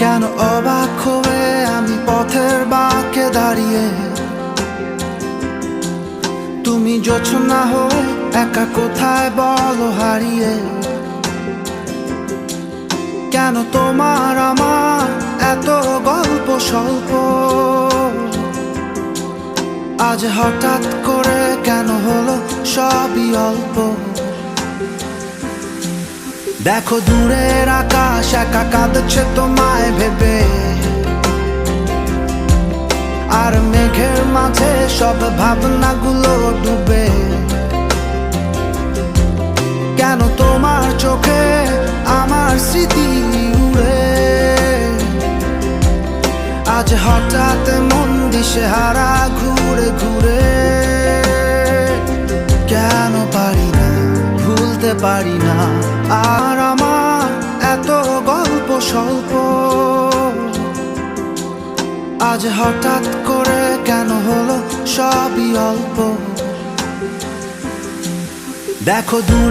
কেন অবাক হয়ে আমি পথের বাঁকে দাঁড়িয়ে, তুমি জোছনা হয়ে একা কোথায় বলো হারিয়ে। কেন তোমার আমার এত গল্প স্বল্প, আজ হঠাৎ করে কেন হলো সবই অল্প। দেখো দূরের আকাশ একা কাঁদছে তোমায় ভেবে, আর মেঘের মাঝে সব ভাবনাগুলো ডুবে। কেন তোমার চোখে আমার স্মৃতি উড়ে, আজ হঠাৎ মন দিশেহারা ঘুরে ঘুরে। কেন পারি না ভুলতে পারি না, আর আমার এত গল্প স্বল্প, আজ হঠাৎ করে কেন হলো সবই অল্প। দেখো দূরে